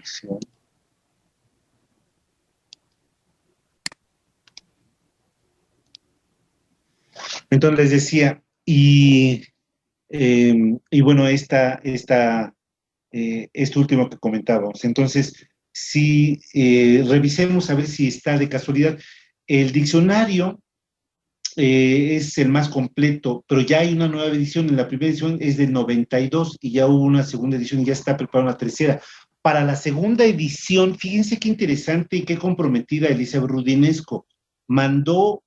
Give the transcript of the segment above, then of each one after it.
conexión. Entonces les decía, y bueno, esto último que comentábamos. Entonces, si revisemos a ver si está de casualidad. El diccionario es el más completo, pero ya hay una nueva edición. En la primera edición es del 92 y ya hubo una segunda edición y ya está preparada una tercera. Para la segunda edición, fíjense qué interesante y qué comprometida Elizabeth Rudinesco. Mandó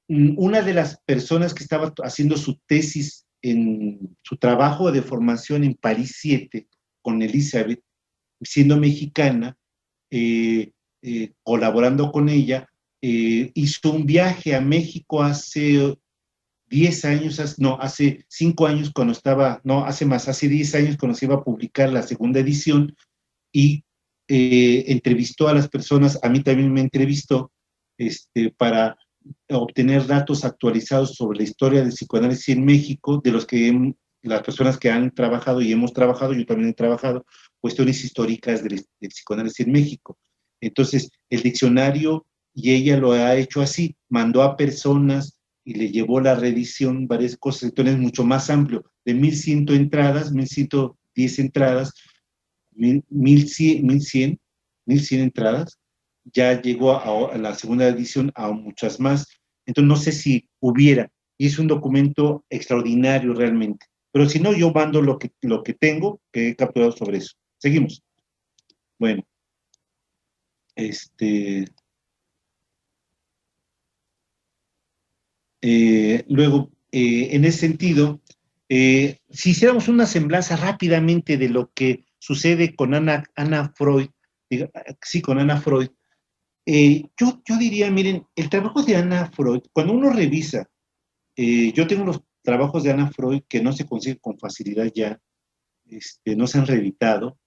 una de las personas que estaba haciendo su tesis en su trabajo de formación en París 7 con Elizabeth, siendo mexicana, colaborando con ella, hizo un viaje a México hace 10 años, no, hace 5 años cuando estaba, no, hace 10 años cuando se iba a publicar la segunda edición y entrevistó a las personas, a mí también me entrevistó, para obtener datos actualizados sobre la historia del psicoanálisis en México, de los que las personas que han trabajado y hemos trabajado, yo también he trabajado, cuestiones históricas del psicoanálisis en México. Entonces, el diccionario, y ella lo ha hecho así, mandó a personas y le llevó la reedición, varias cosas, entonces es mucho más amplio, de 1100 entradas, 1110 entradas, 1100 entradas, ya llegó a la segunda edición a muchas más. Entonces, no sé si hubiera, y es un documento extraordinario realmente. Pero si no, yo mando lo que tengo, que he capturado sobre eso. Seguimos. Bueno, luego, en ese sentido, si hiciéramos una semblanza rápidamente de lo que sucede con Ana Freud, sí, con Ana Freud, yo diría, miren, el trabajo de Ana Freud, cuando uno revisa, yo tengo los trabajos de Ana Freud que no se consiguen con facilidad ya, no se han reeditado,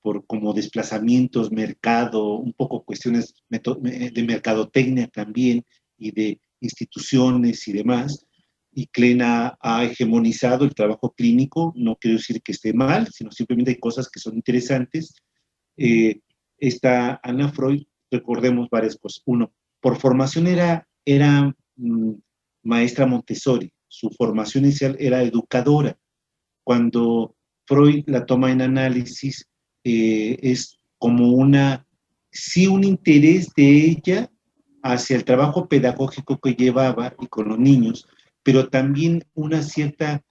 por como desplazamientos, mercado, un poco cuestiones de mercadotecnia también, y de instituciones y demás, y Klein ha hegemonizado el trabajo clínico, no quiero decir que esté mal, sino simplemente hay cosas que son interesantes. Esta Ana Freud, recordemos varias cosas. Uno, por formación era maestra Montessori, su formación inicial era educadora. Cuando Freud la toma en análisis, es como sí un interés de ella hacia el trabajo pedagógico que llevaba y con los niños, pero también una cierta,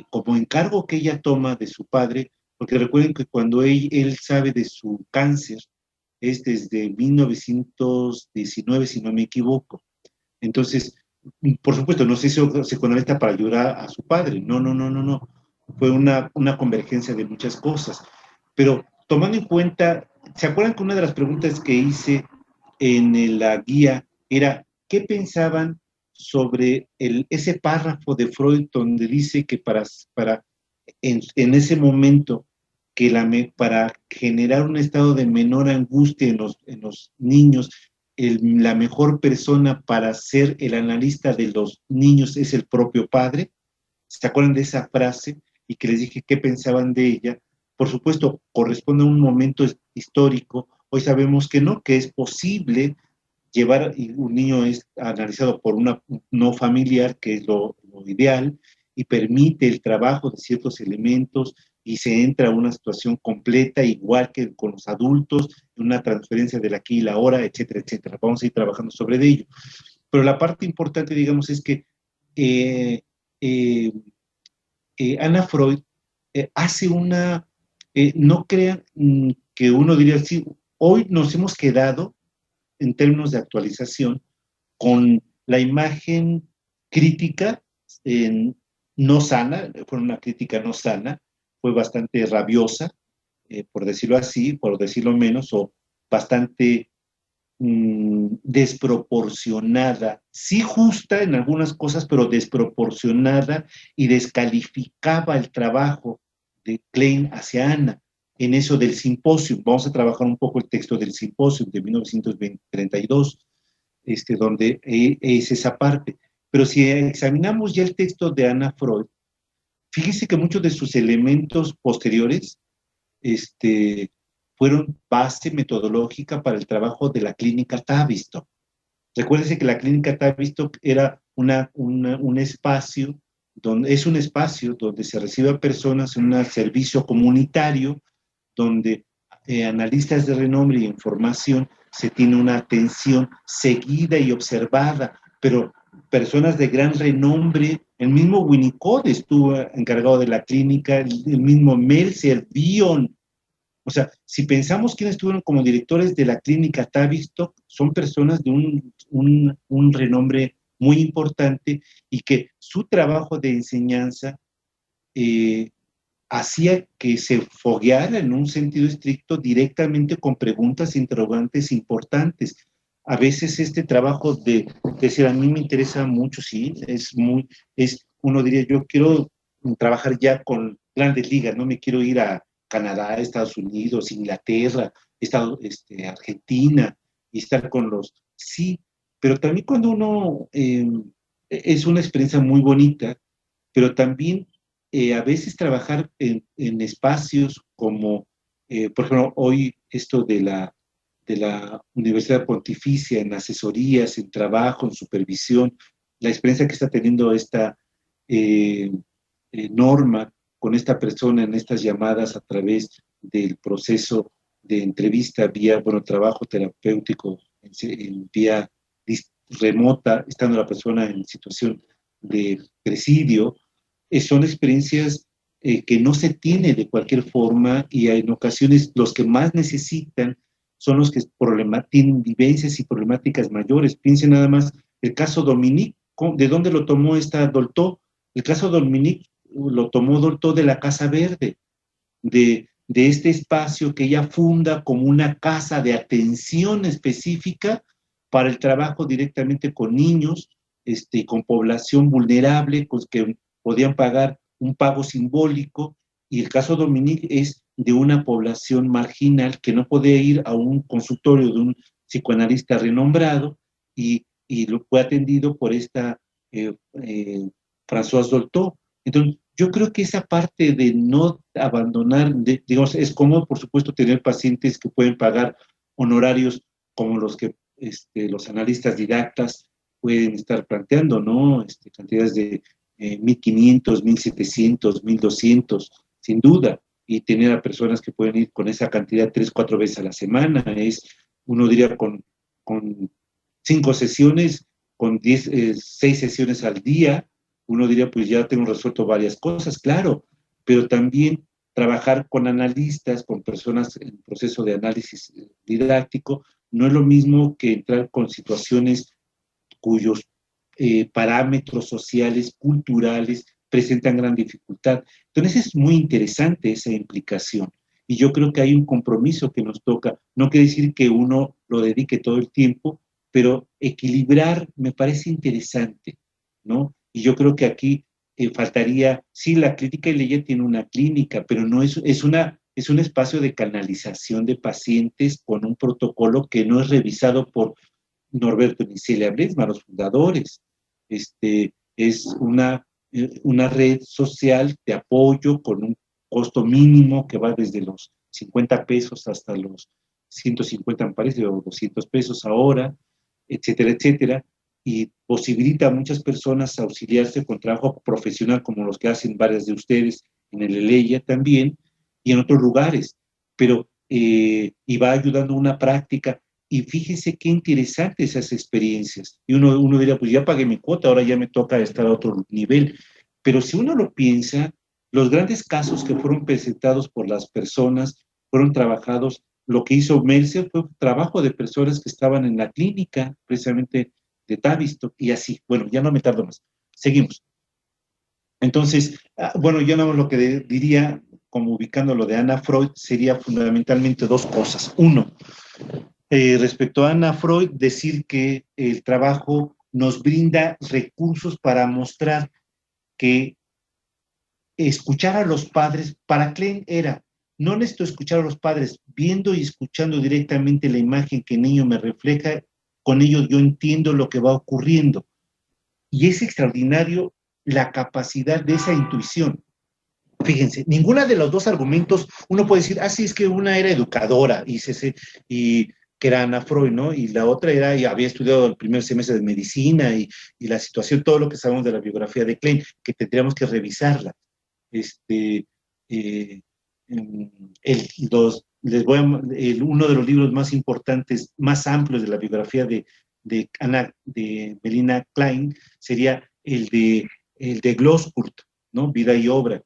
como encargo que ella toma de su padre, porque recuerden que cuando él sabe de su cáncer, es desde 1919, si no me equivoco. Entonces, por supuesto, no se hizo psicoanalista para ayudar a su padre, no. Fue una convergencia de muchas cosas. Pero tomando en cuenta, ¿se acuerdan que una de las preguntas que hice en la guía era qué pensaban sobre ese párrafo de Freud donde dice que en ese momento para generar un estado de menor angustia en los niños, la mejor persona para ser el analista de los niños es el propio padre? ¿Se acuerdan de esa frase? Y que les dije qué pensaban de ella. Por supuesto, corresponde a un momento histórico. Hoy sabemos que no, que es posible llevar, un niño es analizado por una no familiar, que es lo ideal, y permite el trabajo de ciertos elementos y se entra a una situación completa, igual que con los adultos, una transferencia del aquí y la ahora, etcétera, etcétera. Vamos a ir trabajando sobre ello. Pero la parte importante, digamos, es que eh, eh, Ana Freud hace no crean que uno diría, sí, hoy nos hemos quedado en términos de actualización con la imagen crítica no sana, fue una crítica no sana, fue bastante rabiosa, por decirlo así, por decirlo menos, o bastante desproporcionada, sí justa en algunas cosas, pero desproporcionada, y descalificaba el trabajo de Klein hacia Ana en eso del simposio. Vamos a trabajar un poco el texto del simposio de 1932, donde es esa parte. Pero si examinamos ya el texto de Ana Freud, fíjese que muchos de sus elementos posteriores, fueron base metodológica para el trabajo de la clínica Tavistock. Recuérdense que la clínica Tavistock era un espacio, es un espacio donde se recibe a personas en un servicio comunitario, donde analistas de renombre y información se tiene una atención seguida y observada, pero personas de gran renombre, el mismo Winnicott estuvo encargado de la clínica, el mismo Mercer, Bion. O sea, si pensamos quiénes estuvieron como directores de la clínica Tavistock, son personas de un renombre muy importante y que su trabajo de enseñanza hacía que se fogueara en un sentido estricto directamente con preguntas e interrogantes importantes. A veces este trabajo de decir, a mí me interesa mucho, sí, uno diría, yo quiero trabajar ya con grandes ligas, no me quiero ir a Canadá, Estados Unidos, Inglaterra, Argentina, y estar con sí, pero también cuando uno, es una experiencia muy bonita, pero también a veces trabajar en espacios como, por ejemplo, hoy esto de la Universidad Pontificia, en asesorías, en trabajo, en supervisión, la experiencia que está teniendo esta eh, Norma con esta persona en estas llamadas a través del proceso de entrevista vía, bueno, trabajo terapéutico en vía remota, estando la persona en situación de presidio, son experiencias que no se tiene de cualquier forma y en ocasiones los que más necesitan son los que tienen vivencias y problemáticas mayores. Piensen nada más el caso Dominique, ¿de dónde lo tomó esta Dolto? El caso Dominique lo tomó Dolto de la Casa Verde, de este espacio que ella funda como una casa de atención específica para el trabajo directamente con niños, con población vulnerable, con que podían pagar un pago simbólico, y el caso Dominique es de una población marginal que no podía ir a un consultorio de un psicoanalista renombrado, y lo fue atendido por esta Françoise Dolto. Entonces, yo creo que esa parte de no abandonar, digamos, es como, por supuesto, tener pacientes que pueden pagar honorarios como los que los analistas didactas pueden estar planteando, ¿no? Cantidades de 1.500, 1.700, 1.200, sin duda, y tener a personas que pueden ir con esa cantidad 3, 4 veces a la semana, uno diría, con 5 sesiones, con 6 sesiones al día, uno diría, pues ya tengo resuelto varias cosas, claro, pero también trabajar con analistas, con personas en proceso de análisis didáctico, no es lo mismo que entrar con situaciones cuyos parámetros sociales, culturales, presentan gran dificultad. Entonces es muy interesante esa implicación. Y yo creo que hay un compromiso que nos toca. No quiere decir que uno lo dedique todo el tiempo, pero equilibrar me parece interesante, ¿no? Y yo creo que aquí faltaría, sí, la clínica Ileya tiene una clínica, pero no es un espacio de canalización de pacientes con un protocolo que no es revisado por Norberto ni Celia Bresma, los fundadores. Es una red social de apoyo con un costo mínimo que va desde los 50 pesos hasta los 150, me parece, o 200 pesos ahora, etcétera, etcétera, y posibilita a muchas personas auxiliarse con trabajo profesional como los que hacen varias de ustedes en el Eleya también y en otros lugares, pero y va ayudando una práctica. Y fíjese qué interesantes esas experiencias. Y uno diría, pues ya pagué mi cuota, ahora ya me toca estar a otro nivel. Pero si uno lo piensa, los grandes casos que fueron presentados por las personas fueron trabajados. Lo que hizo Mercer fue trabajo de personas que estaban en la clínica, precisamente de Tavistock, y así. Bueno, ya no me tardo más. Seguimos. Entonces, bueno, yo no lo que diría, como ubicando lo de Anna Freud, sería fundamentalmente dos cosas. Uno, respecto a Anna Freud, decir que el trabajo nos brinda recursos para mostrar que escuchar a los padres, para Klein era, no necesito escuchar a los padres, viendo y escuchando directamente la imagen que el niño me refleja, con ello yo entiendo lo que va ocurriendo. Y es extraordinario la capacidad de esa intuición. Fíjense, ninguna de los dos argumentos, uno puede decir, sí, es que una era educadora y que era Ana Freud, ¿no? Y la otra era, y había estudiado el primer semestre de medicina y la situación, todo lo que sabemos de la biografía de Klein, que tendríamos que revisarla. Este, eh, uno de los libros más importantes, más amplios de la biografía de Melina Klein sería el de Gloskurt, ¿no? Vida y obra,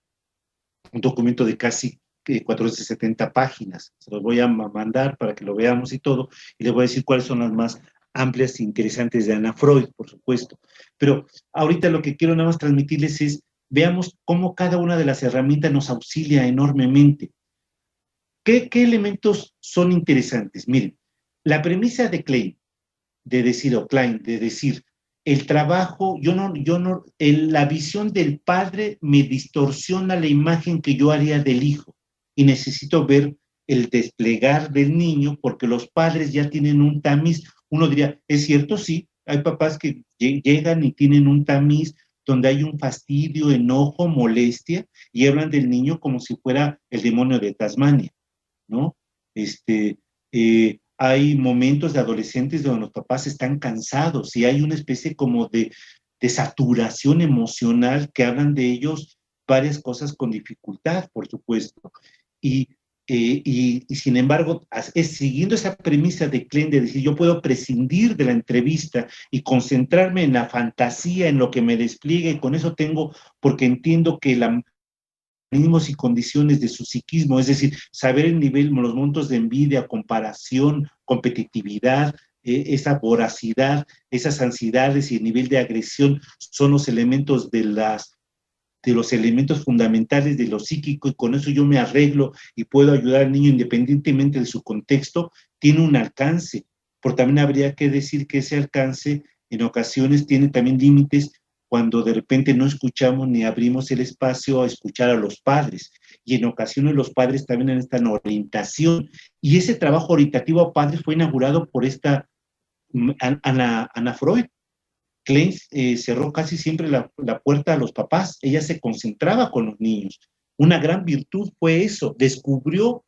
un documento de casi 470 páginas. Se los voy a mandar para que lo veamos y todo, y les voy a decir cuáles son las más amplias e interesantes de Ana Freud, por supuesto. Pero ahorita lo que quiero nada más transmitirles es, veamos cómo cada una de las herramientas nos auxilia enormemente. ¿Qué elementos son interesantes? Miren, la premisa de Klein, de decir, el trabajo, la visión del padre me distorsiona la imagen que yo haría del hijo y necesito ver el desplegar del niño porque los padres ya tienen un tamiz. Uno diría, es cierto, sí, hay papás que llegan y tienen un tamiz donde hay un fastidio, enojo, molestia y hablan del niño como si fuera el demonio de Tasmania, ¿no? Hay momentos de adolescentes donde los papás están cansados y hay una especie como de saturación emocional que hablan de ellos varias cosas con dificultad, por supuesto. Y, y sin embargo, siguiendo esa premisa de Klein de decir, yo puedo prescindir de la entrevista y concentrarme en la fantasía, en lo que me despliegue, y con eso tengo, porque entiendo que y condiciones de su psiquismo, es decir, saber el nivel, los montos de envidia, comparación, competitividad, esa voracidad, esas ansiedades y el nivel de agresión son los elementos de los elementos fundamentales de lo psíquico, y con eso yo me arreglo y puedo ayudar al niño independientemente de su contexto, tiene un alcance, pero también habría que decir que ese alcance en ocasiones tiene también límites cuando de repente no escuchamos ni abrimos el espacio a escuchar a los padres, y en ocasiones los padres también necesitan orientación, y ese trabajo orientativo a padres fue inaugurado por esta Ana Freud. Klein cerró casi siempre la puerta a los papás, ella se concentraba con los niños. Una gran virtud fue eso, descubrió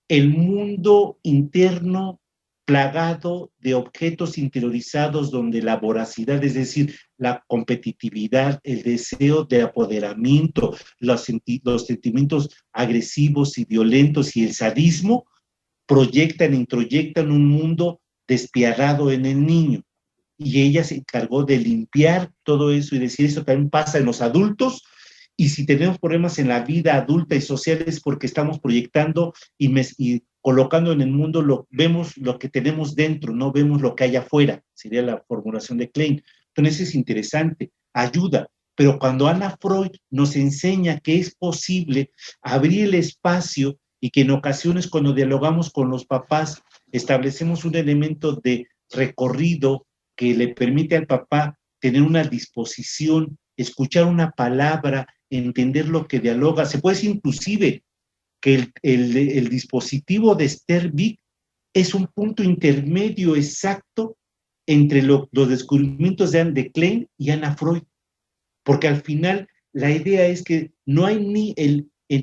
el mundo interno plagado de objetos interiorizados donde la voracidad, es decir, la competitividad, el deseo de apoderamiento, los sentimientos agresivos y violentos y el sadismo introyectan un mundo despiadado en el niño. Y ella se encargó de limpiar todo eso y decir, eso también pasa en los adultos, y si tenemos problemas en la vida adulta y social es porque estamos proyectando y colocando en el mundo, vemos lo que tenemos dentro, no vemos lo que hay afuera, sería la formulación de Klein. Entonces es interesante, ayuda, pero cuando Ana Freud nos enseña que es posible abrir el espacio y que en ocasiones cuando dialogamos con los papás establecemos un elemento de recorrido que le permite al papá tener una disposición, escuchar una palabra, entender lo que dialoga. Se puede decir inclusive que el dispositivo de Sterbeck es un punto intermedio exacto entre los descubrimientos de Klein y Ana Freud, porque al final la idea es que no hay ni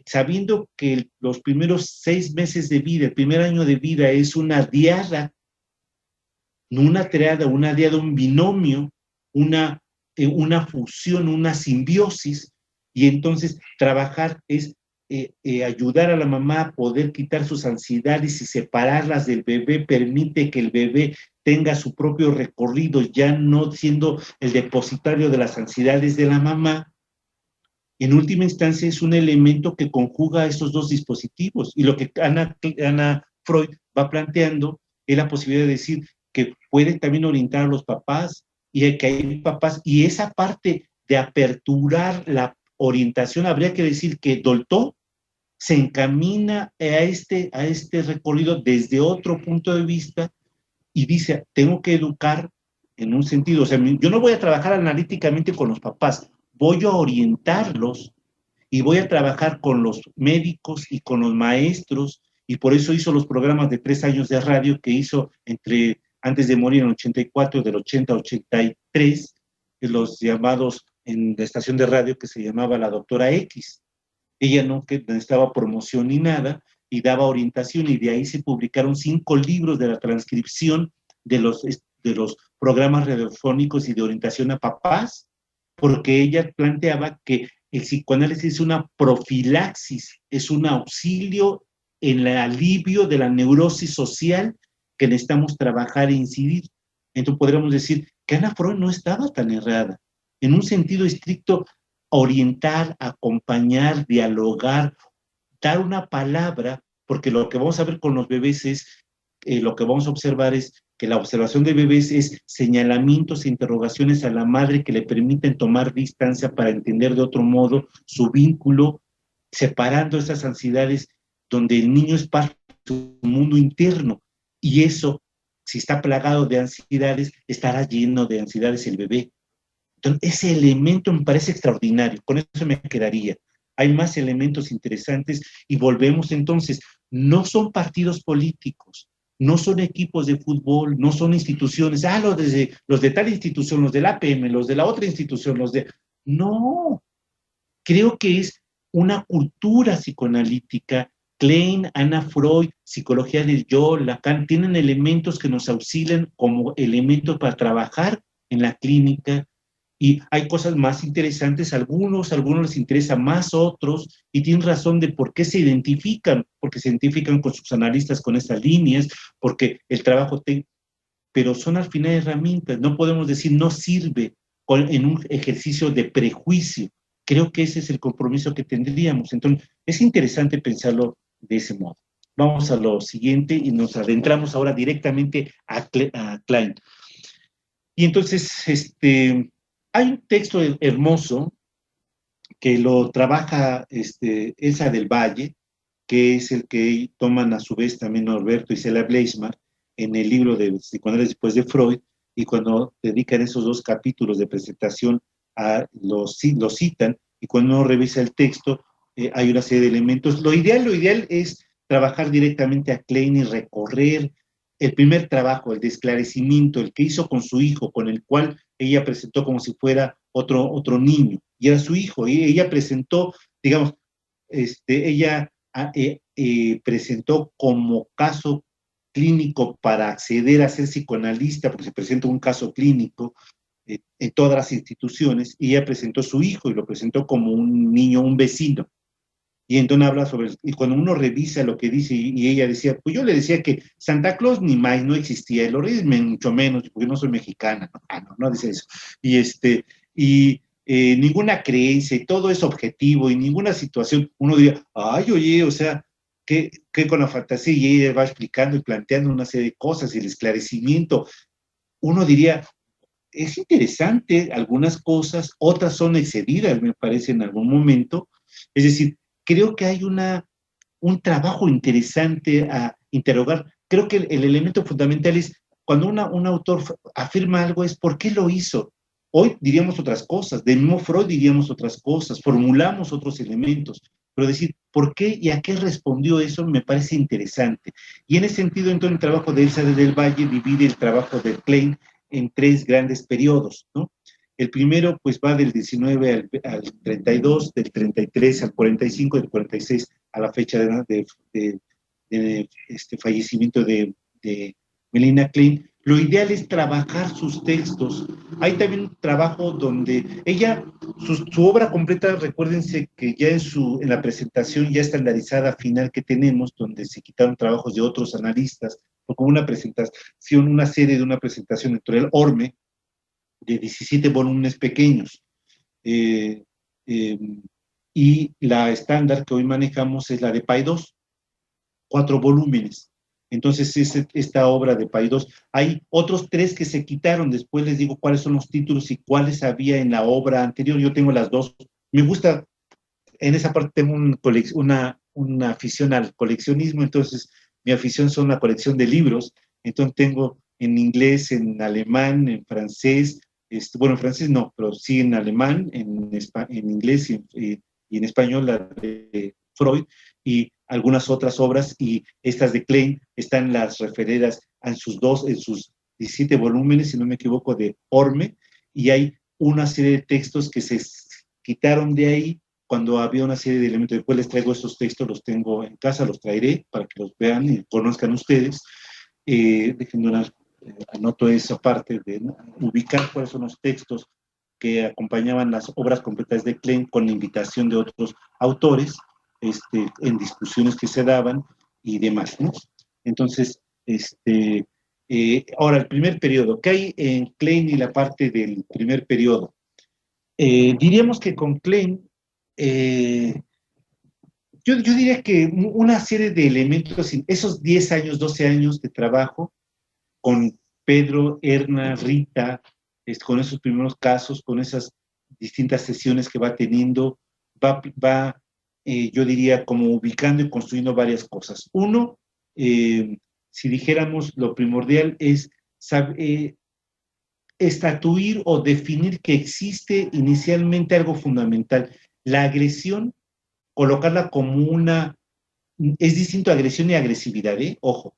sabiendo que los primeros 6 meses de vida, el primer año de vida es una diada, no una triada, un binomio, una fusión, una simbiosis, y entonces trabajar es ayudar a la mamá a poder quitar sus ansiedades y separarlas del bebé, permite que el bebé tenga su propio recorrido, ya no siendo el depositario de las ansiedades de la mamá. En última instancia es un elemento que conjuga estos dos dispositivos, y lo que Ana Freud va planteando es la posibilidad de decir que pueden también orientar a los papás, y que hay papás, y esa parte de aperturar la orientación, habría que decir que Dolto se encamina a este recorrido desde otro punto de vista y dice, tengo que educar en un sentido, o sea, yo no voy a trabajar analíticamente con los papás, voy a orientarlos y voy a trabajar con los médicos y con los maestros, y por eso hizo los programas de 3 años de radio que hizo antes de morir en el 84, del 80 al 83, los llamados en la estación de radio que se llamaba La Doctora X. Ella no que necesitaba promoción ni nada, y daba orientación, y de ahí se publicaron 5 libros de la transcripción de los programas radiofónicos y de orientación a papás, porque ella planteaba que el psicoanálisis es una profilaxis, es un auxilio en el alivio de la neurosis social que necesitamos trabajar e incidir. Entonces podríamos decir que Ana Freud no estaba tan errada. En un sentido estricto, orientar, acompañar, dialogar, dar una palabra, porque lo que vamos a ver con los bebés es, lo que vamos a observar es que la observación de bebés es señalamientos e interrogaciones a la madre que le permiten tomar distancia para entender de otro modo su vínculo, separando esas ansiedades donde el niño es parte de su mundo interno, y eso, si está plagado de ansiedades, estará lleno de ansiedades el bebé. Entonces, ese elemento me parece extraordinario, con eso me quedaría. Hay más elementos interesantes y volvemos entonces, no son partidos políticos, no son equipos de fútbol, no son instituciones, los de tal institución, los del APM, los de la otra institución, los de... No, creo que es una cultura psicoanalítica. Klein, Anna Freud, psicología del yo, Lacan, tienen elementos que nos auxilian como elementos para trabajar en la clínica, y hay cosas más interesantes, algunos les interesa más, otros, y tienen razón de por qué se identifican, porque se identifican con sus analistas con estas líneas, porque el trabajo, pero son al final herramientas, no podemos decir no sirve en un ejercicio de prejuicio. Creo que ese es el compromiso que tendríamos. Entonces, es interesante pensarlo de ese modo. Vamos a lo siguiente y nos adentramos ahora directamente a Klein. Y entonces, hay un texto hermoso que lo trabaja Elsa del Valle, que es el que toman a su vez también Norberto y Cela Bleismar en el libro de Psicoanálisis después de Freud, y cuando dedican esos 2 capítulos de presentación, los citan, y cuando uno revisa el texto, hay una serie de elementos. Lo ideal es trabajar directamente a Klein y recorrer el primer trabajo, el de esclarecimiento, el que hizo con su hijo, con el cual ella presentó como si fuera otro niño, y era su hijo, y ella presentó, digamos, ella presentó como caso clínico para acceder a ser psicoanalista, porque se presenta un caso clínico en todas las instituciones, y ella presentó a su hijo y lo presentó como un niño, un vecino. Y entonces habla sobre, y cuando uno revisa lo que dice, y ella decía, pues yo le decía que Santa Claus ni más no existía, y los Reyes mucho menos, porque no soy mexicana, no dice eso. Y ninguna creencia, y todo es objetivo, y ninguna situación, uno diría, ay, oye, o sea, que con la fantasía, y ella va explicando y planteando una serie de cosas, y el esclarecimiento, uno diría, es interesante algunas cosas, otras son excedidas, me parece, en algún momento. Es decir, creo que hay un trabajo interesante a interrogar. Creo que el elemento fundamental es cuando un autor afirma algo, es por qué lo hizo. Hoy diríamos otras cosas, de mismo Freud diríamos otras cosas, formulamos otros elementos, pero decir por qué y a qué respondió eso me parece interesante. Y en ese sentido, entonces, el trabajo de Elsa del Valle divide el trabajo de Klein en 3 grandes periodos, ¿no? El primero, pues, va del 19 al 32, del 33 al 45, del 46 a la fecha de este fallecimiento de Melina Klein. Lo ideal es trabajar sus textos. Hay también un trabajo donde ella, su obra completa, recuérdense que ya en la presentación ya estandarizada final que tenemos, donde se quitaron trabajos de otros analistas, o como una presentación, una serie de una presentación editorial Orme, de 17 volúmenes pequeños. Eh, eh, y la estándar que hoy manejamos es la de Paidós, 4 volúmenes. Entonces, esta obra de Paidós, hay otros 3 que se quitaron, después les digo cuáles son los títulos y cuáles había en la obra anterior. Yo tengo las 2. Me gusta, en esa parte tengo una afición al coleccionismo, entonces mi afición son la colección de libros, entonces tengo en inglés, en alemán, en francés, bueno, en francés no, pero sí en alemán, en inglés y en español la de Freud, y algunas otras obras, y estas de Klein están las referidas en sus 17 volúmenes, si no me equivoco, de Orme, y hay una serie de textos que se quitaron de ahí cuando había una serie de elementos. Después les traigo estos textos, los tengo en casa, los traeré para que los vean y conozcan ustedes. Déjenme anoto esa parte de, ¿no?, ubicar cuáles son los textos que acompañaban las obras completas de Klein con la invitación de otros autores, en discusiones que se daban y demás, ¿no? Entonces, ahora el primer periodo, ¿qué hay en Klein y la parte del primer periodo? Diríamos que con Klein, yo diría que una serie de elementos, esos 10 años, 12 años de trabajo con Pedro, Erna, Rita, con esos primeros casos, con esas distintas sesiones que va teniendo, va yo diría, como ubicando y construyendo varias cosas. Uno, si dijéramos lo primordial es estatuir o definir que existe inicialmente algo fundamental. La agresión, colocarla como es distinto a agresión y agresividad, ¿eh? Ojo,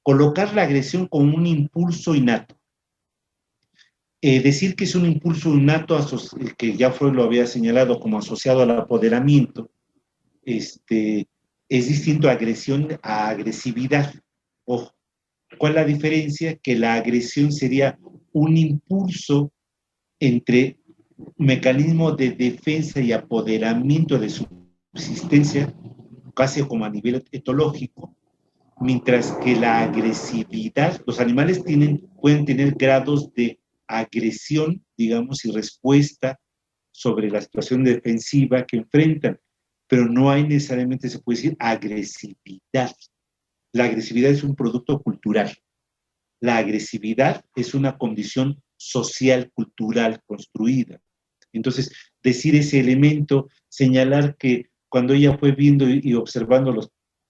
colocar la agresión como un impulso innato. Decir que es un impulso innato, que ya Freud lo había señalado como asociado al apoderamiento, es distinto a agresión a agresividad. Ojo, ¿cuál es la diferencia? Que la agresión sería un impulso entre mecanismo de defensa y apoderamiento de subsistencia, casi como a nivel etológico, mientras que la agresividad, los animales pueden tener grados de agresión, digamos, y respuesta sobre la situación defensiva que enfrentan, pero no hay necesariamente, se puede decir, agresividad. La agresividad es un producto cultural. La agresividad es una condición social, cultural, construida. Entonces, decir ese elemento, señalar que cuando ella fue viendo y observando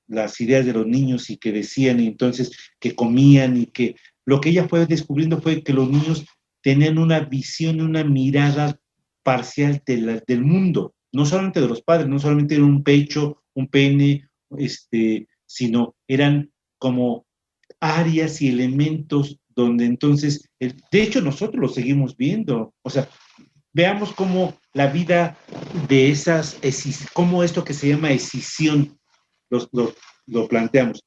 las ideas de los niños y que decían, y entonces que comían y que lo que ella fue descubriendo fue que los niños tenían una visión, una mirada parcial del mundo, no solamente de los padres, no solamente era un pecho, un pene, sino eran como áreas y elementos donde entonces, de hecho nosotros lo seguimos viendo, o sea, veamos cómo la vida de cómo esto que se llama escisión lo planteamos.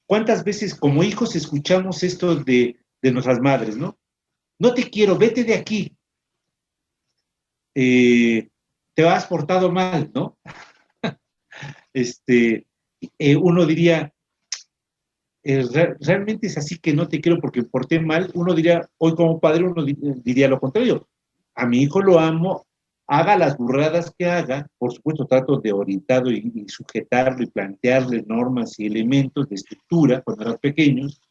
¿Cuántas veces como hijos escuchamos esto de nuestras madres, ¿no? No te quiero, vete de aquí. Te has portado mal, ¿no? Uno diría, realmente es así que no te quiero porque porté mal. Uno diría, hoy como padre, uno diría lo contrario. A mi hijo lo amo, haga las burradas que haga, por supuesto trato de orientarlo y sujetarlo y plantearle normas y elementos de estructura cuando eran pequeños,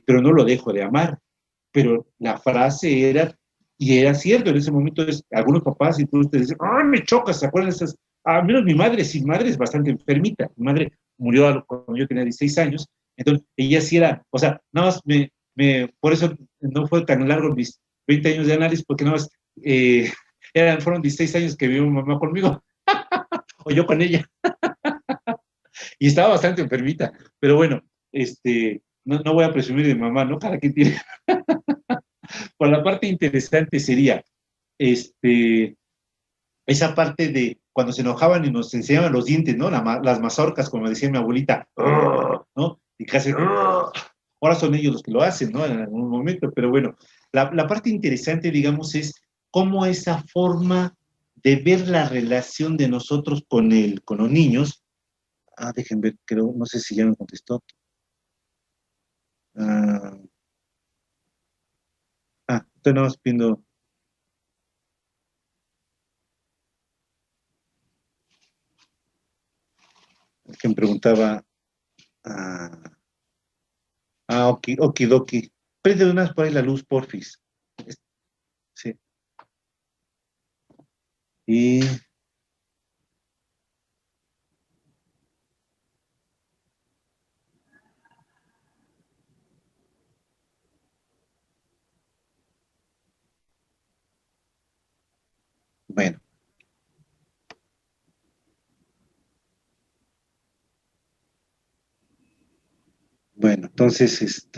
pero no lo dejo de amar. Pero la frase era, y era cierto, en ese momento algunos papás incluso te dicen, ¡ay, me chocas! ¿Se acuerdan de esas? A menos mi madre es bastante enfermita. Mi madre murió cuando yo tenía 16 años, entonces ella sí era, o sea, nada más por eso no fue tan largo mis 20 años de análisis, porque nada más fueron 16 años que vivió mi mamá conmigo, o yo con ella, y estaba bastante enfermita, pero bueno, no voy a presumir de mamá, ¿no? Cada quien tiene. Por la parte interesante sería, esa parte de cuando se enojaban y nos enseñaban los dientes, ¿no? Las mazorcas, como decía mi abuelita, ¿no? Y casi, ahora son ellos los que lo hacen, ¿no? En algún momento, pero bueno, la parte interesante, digamos, es cómo esa forma de ver la relación de nosotros con los niños, déjenme ver, creo, no sé si ya me contestó. Estoy nada más viendo. Que me preguntaba, okidoki. Prende de unas por ahí la luz, porfis. Sí. Y bueno. Bueno, entonces,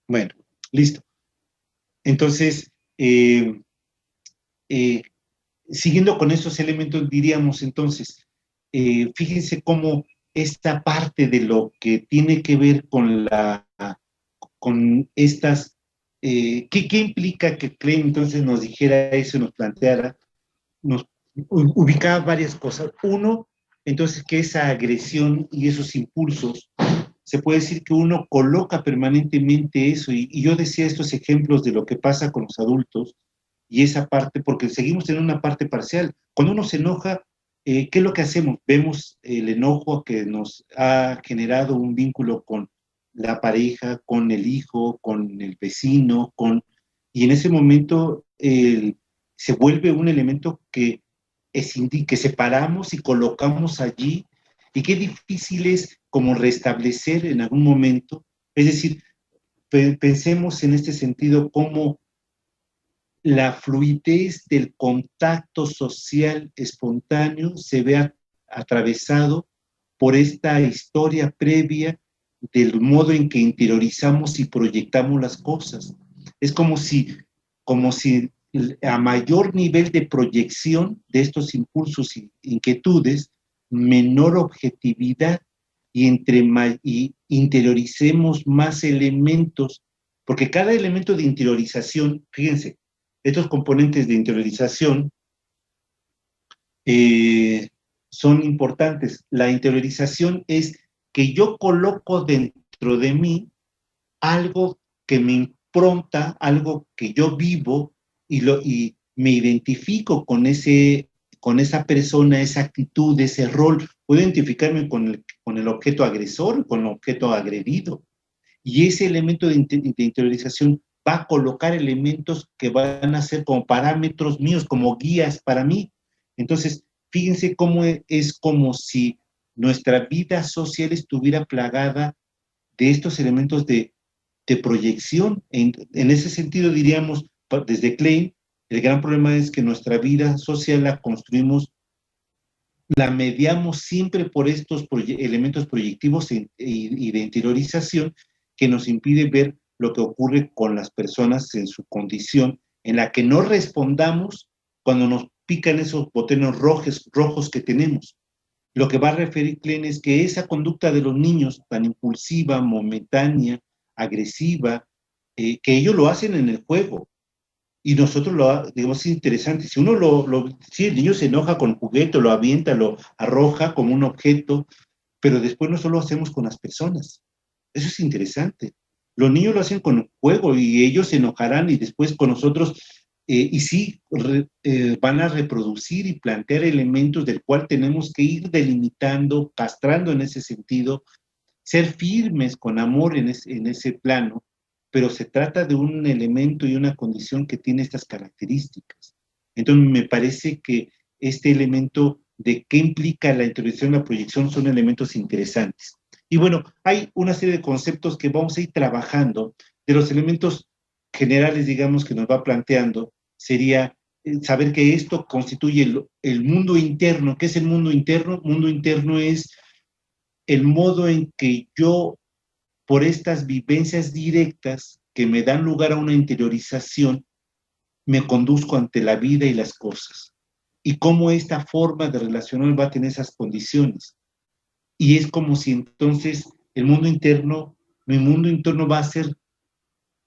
bueno, listo. Entonces, siguiendo con estos elementos, diríamos entonces, fíjense cómo esta parte de lo que tiene que ver con estas, ¿qué implica que Klein entonces nos dijera eso, nos planteara, nos ubicaba varias cosas? Uno, entonces, que esa agresión y esos impulsos, se puede decir que uno coloca permanentemente eso, y yo decía estos ejemplos de lo que pasa con los adultos, y esa parte, porque seguimos en una parte parcial. Cuando uno se enoja, ¿qué es lo que hacemos? Vemos el enojo que nos ha generado un vínculo con la pareja, con el hijo, con el vecino, y en ese momento se vuelve un elemento que separamos y colocamos allí, y qué difícil es como restablecer en algún momento. Es decir, pensemos en este sentido como la fluidez del contacto social espontáneo se ve atravesado por esta historia previa del modo en que interiorizamos y proyectamos las cosas. Es como si a mayor nivel de proyección de estos impulsos e inquietudes, menor objetividad, y interioricemos más elementos, porque cada elemento de interiorización, fíjense, estos componentes de interiorización eh, son importantes. La interiorización es que yo coloco dentro de mí algo que me impronta, algo que yo vivo, y me identifico con esa persona, esa actitud, ese rol. Puedo identificarme con el objeto agresor, con el objeto agredido. Y ese elemento de interiorización va a colocar elementos que van a ser como parámetros míos, como guías para mí. Entonces, fíjense cómo es como si nuestra vida social estuviera plagada de estos elementos de proyección. En ese sentido, diríamos, desde Klein, el gran problema es que nuestra vida social la construimos, la mediamos siempre por estos elementos proyectivos y de interiorización, que nos impide ver lo que ocurre con las personas en su condición, en la que no respondamos cuando nos pican esos botones rojos que tenemos. Lo que va a referir Klein es que esa conducta de los niños tan impulsiva, momentánea, agresiva, que ellos lo hacen en el juego, y nosotros digamos, es interesante. Si si el niño se enoja con el juguete, lo avienta, lo arroja como un objeto, pero después nosotros lo hacemos con las personas. Eso es interesante. Los niños lo hacen con el juego, y ellos se enojarán y después con nosotros, y sí, van a reproducir y plantear elementos del cual tenemos que ir delimitando, castrando en ese sentido, ser firmes con amor en ese plano, pero se trata de un elemento y una condición que tiene estas características. Entonces, me parece que este elemento de qué implica la introducción y la proyección son elementos interesantes. Y bueno, hay una serie de conceptos que vamos a ir trabajando. De los elementos generales, digamos, que nos va planteando, sería saber que esto constituye el mundo interno. ¿Qué es el mundo interno? Mundo interno es el modo en que yo, por estas vivencias directas que me dan lugar a una interiorización, me conduzco ante la vida y las cosas. Y cómo esta forma de relacionar va a tener esas condiciones. Y es como si entonces mi mundo interno va a ser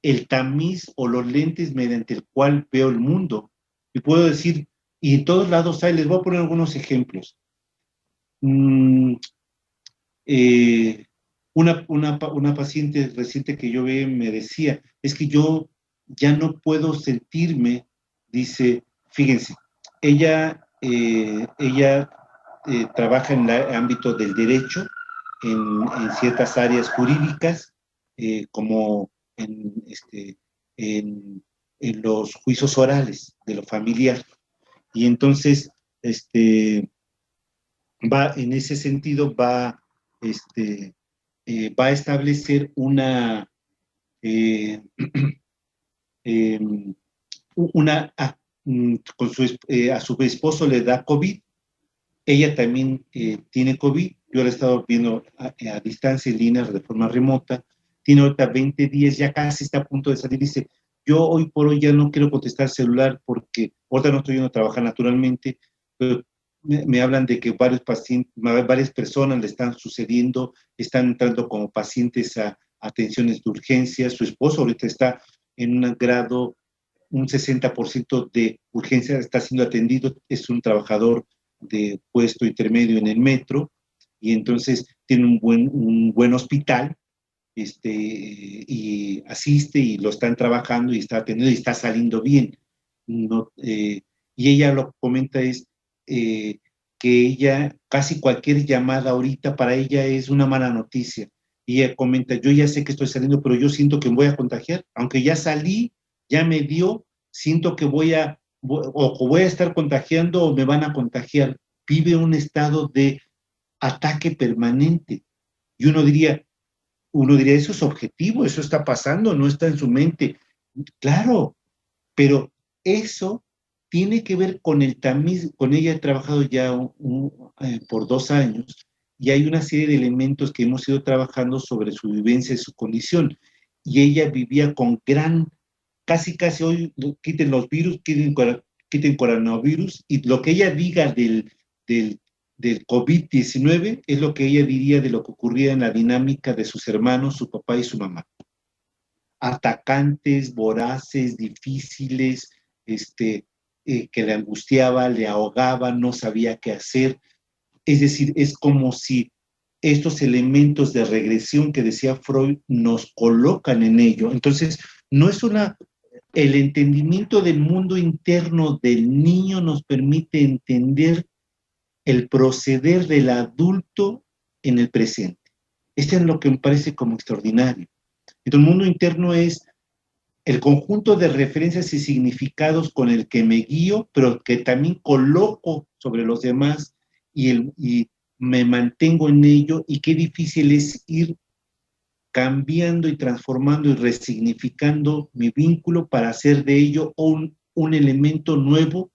el tamiz o los lentes mediante el cual veo el mundo. Y puedo decir, y en todos lados hay, les voy a poner algunos ejemplos. Mm, eh, una paciente reciente que yo vi me decía, es que yo ya no puedo sentirme, dice, fíjense, ella trabaja en el ámbito del derecho, en ciertas áreas jurídicas, como en los juicios orales de lo familiar. Y entonces, en ese sentido, va a establecer eh, eh, a su esposo le da COVID, ella también tiene COVID, yo la he estado viendo a distancia, en línea, de forma remota, tiene ahorita 20 días, ya casi está a punto de salir, dice, Yo hoy por hoy ya no quiero contestar celular porque ahorita no estoy yendo a trabajar naturalmente, pero me hablan de que varios pacientes, varias personas le están sucediendo, están entrando como pacientes a atenciones de urgencia. Su esposo ahorita está en un grado, un 60% de urgencia está siendo atendido, es un trabajador de puesto intermedio en el metro, y entonces tiene un buen hospital, y asiste y lo están trabajando y está atendiendo y está saliendo bien. No, y ella lo que comenta es que ella, casi cualquier llamada ahorita para ella es una mala noticia. Y ella comenta, yo ya sé que estoy saliendo, pero yo siento que me voy a contagiar, aunque ya salí, ya me dio, siento que o voy a estar contagiando o me van a contagiar. Vive un estado de ataque permanente. Y uno diría, eso es objetivo, eso está pasando, no está en su mente. Claro, pero eso tiene que ver con el tamiz. Con ella he trabajado ya por 2 años, y hay una serie de elementos que hemos ido trabajando sobre su vivencia y su condición. Y ella vivía con casi casi hoy, quiten los virus, quiten coronavirus, y lo que ella diga del, del COVID-19 es lo que ella diría de lo que ocurría en la dinámica de sus hermanos, su papá y su mamá. Atacantes, voraces, difíciles, que le angustiaba, le ahogaba, no sabía qué hacer. Es decir, es como si estos elementos de regresión que decía Freud nos colocan en ello. Entonces, no es el entendimiento del mundo interno del niño nos permite entender el proceder del adulto en el presente. Esto es lo que me parece como extraordinario. Entonces, el mundo interno es el conjunto de referencias y significados con el que me guío, pero que también coloco sobre los demás, y me mantengo en ello, y qué difícil es ir cambiando y transformando y resignificando mi vínculo para hacer de ello un elemento nuevo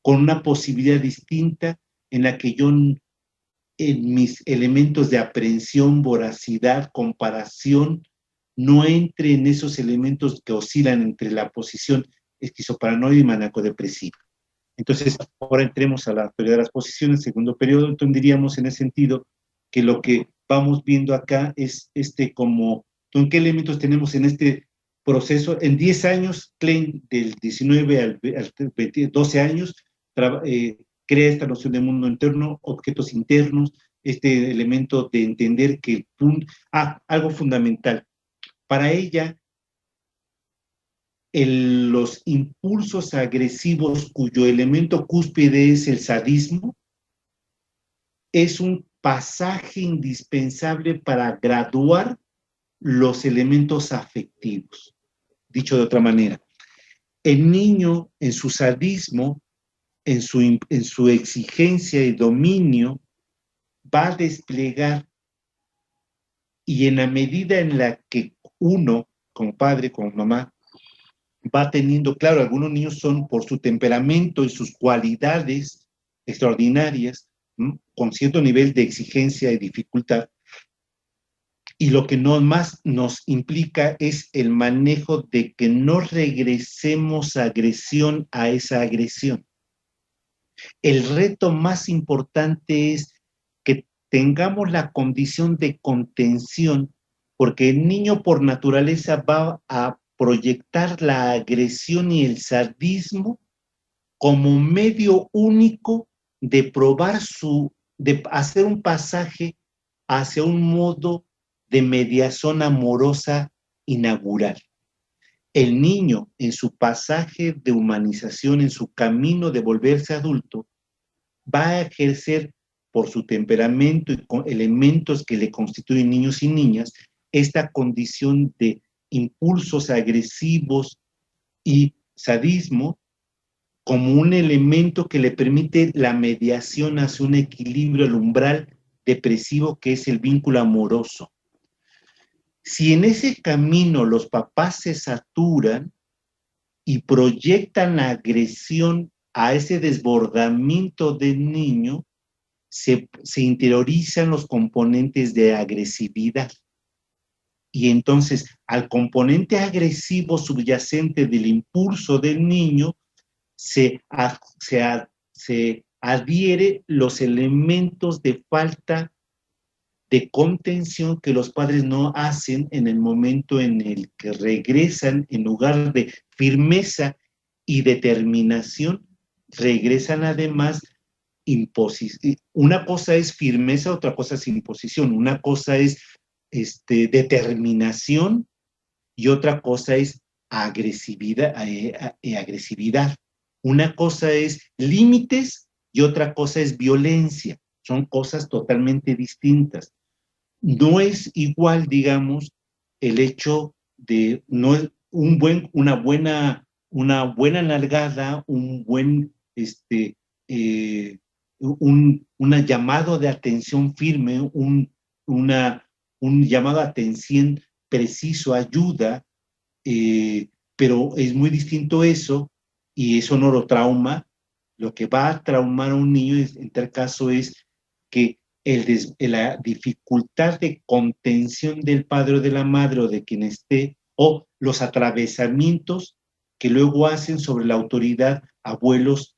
con una posibilidad distinta en la que yo, en mis elementos de aprehensión, voracidad, comparación, no entre en esos elementos que oscilan entre la posición esquizoparanoide y maníaco-depresiva. Entonces, ahora entremos a la teoría de las posiciones, segundo periodo. Entonces diríamos en ese sentido que lo que vamos viendo acá es ¿en qué elementos tenemos en este proceso? En 10 años, Klein, del 19 al 12 años, crea esta noción de mundo interno, objetos internos, este elemento de entender que algo fundamental. Para ella, los impulsos agresivos cuyo elemento cúspide es el sadismo, es un pasaje indispensable para graduar los elementos afectivos. Dicho de otra manera, el niño en su sadismo, en su exigencia y dominio, va a desplegar, y en la medida en la que uno, como padre, como mamá, va teniendo, claro, algunos niños son por su temperamento y sus cualidades extraordinarias, con cierto nivel de exigencia y dificultad, y lo que más nos implica es el manejo de que no regresemos agresión a esa agresión. El reto más importante es que tengamos la condición de contención, porque el niño por naturaleza va a proyectar la agresión y el sadismo como medio único de de hacer un pasaje hacia un modo de mediación amorosa inaugural. El niño, en su pasaje de humanización, en su camino de volverse adulto, va a ejercer, por su temperamento y con elementos que le constituyen niños y niñas, esta condición de impulsos agresivos y sadismo como un elemento que le permite la mediación hacia un equilibrio al umbral depresivo que es el vínculo amoroso. Si en ese camino los papás se saturan y proyectan la agresión a ese desbordamiento del niño, se interiorizan los componentes de agresividad. y entonces al componente agresivo subyacente del impulso del niño se adhiere los elementos de falta de contención que los padres no hacen en el momento en el que regresan, en lugar de firmeza y determinación, regresan además imposición. Una cosa es firmeza, otra cosa es imposición. Una cosa es determinación y otra cosa es agresividad. Una cosa es límites y otra cosa es violencia. Son cosas totalmente distintas. No es igual, digamos, el hecho de no es una buena nalgada, un buen una llamado de atención firme, un llamado de atención preciso, ayuda, pero es muy distinto eso, y eso no lo trauma. Lo que va a traumar a un niño en tal caso es que la dificultad de contención del padre o de la madre o de quien esté, o los atravesamientos que luego hacen sobre la autoridad abuelos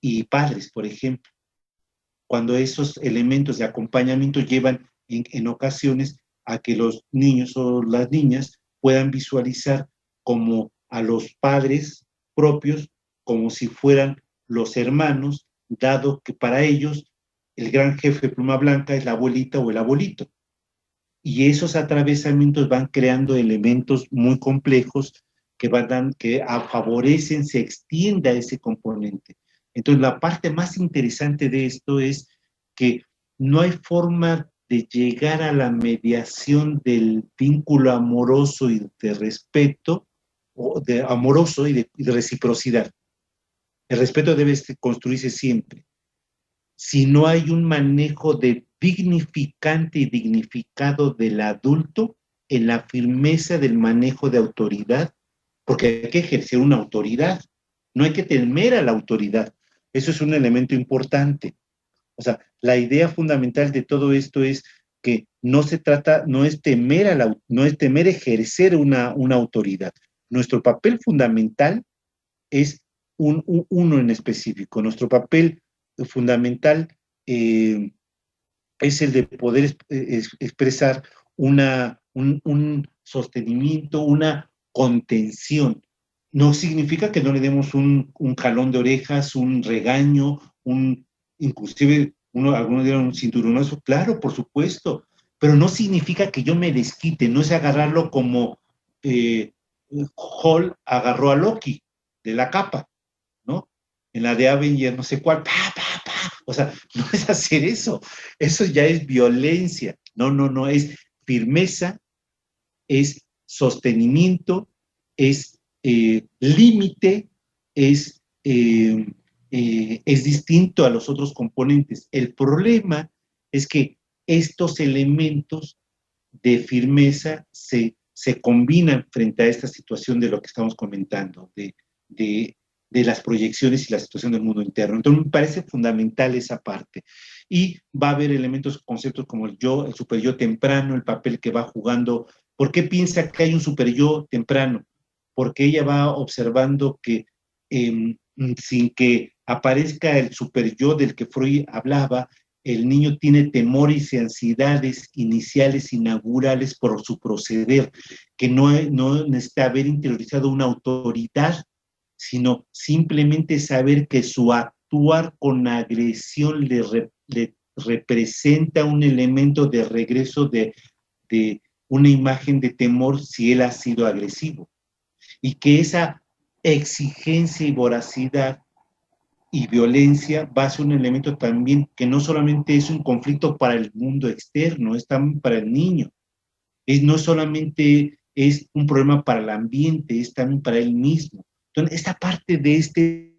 y padres, por ejemplo, cuando esos elementos de acompañamiento llevan en ocasiones a que los niños o las niñas puedan visualizar como a los padres propios como si fueran los hermanos, dado que para ellos el gran jefe de pluma blanca es la abuelita o el abuelito. Y esos atravesamientos van creando elementos muy complejos que favorecen, se extienda ese componente. Entonces, la parte más interesante de esto es que no hay forma de llegar a la mediación del vínculo amoroso y de respeto, o de amoroso y de reciprocidad. El respeto debe construirse siempre. Si no hay un manejo de dignificante y dignificado del adulto en la firmeza del manejo de autoridad, porque hay que ejercer una autoridad, no hay que temer a la autoridad. Eso es un elemento importante. O sea, la idea fundamental de todo esto es que no se trata, no es temer no es temer ejercer una autoridad. Nuestro papel fundamental es uno en específico. Nuestro papel fundamental es el de poder expresar un sostenimiento, una contención. No significa que no le demos un jalón de orejas, un regaño, inclusive algunos dieron un cinturonazo, claro, por supuesto, pero no significa que yo me desquite, no es agarrarlo como Hall agarró a Loki de la capa, ¿no? En la de Avengers, no sé cuál, o sea, no es hacer eso ya es violencia, no, es firmeza, es sostenimiento, es límite, es distinto a los otros componentes. El problema es que estos elementos de firmeza se combinan frente a esta situación de lo que estamos comentando, de las proyecciones y la situación del mundo interno. Entonces me parece fundamental esa parte. Y va a haber elementos, conceptos como el yo, el super yo temprano, el papel que va jugando. ¿Por qué piensa que hay un super yo temprano? Porque ella va observando que sin que aparezca el super yo del que Freud hablaba, el niño tiene temores y ansiedades iniciales, inaugurales por su proceder, que no necesita haber interiorizado una autoridad, sino simplemente saber que su actuar con agresión le representa un elemento de regreso de una imagen de temor si él ha sido agresivo. Y que esa exigencia y voracidad y violencia va a ser un elemento también que no solamente es un conflicto para el mundo externo, es también para el niño. No solamente es un problema para el ambiente, es también para él mismo. Entonces, esta parte de este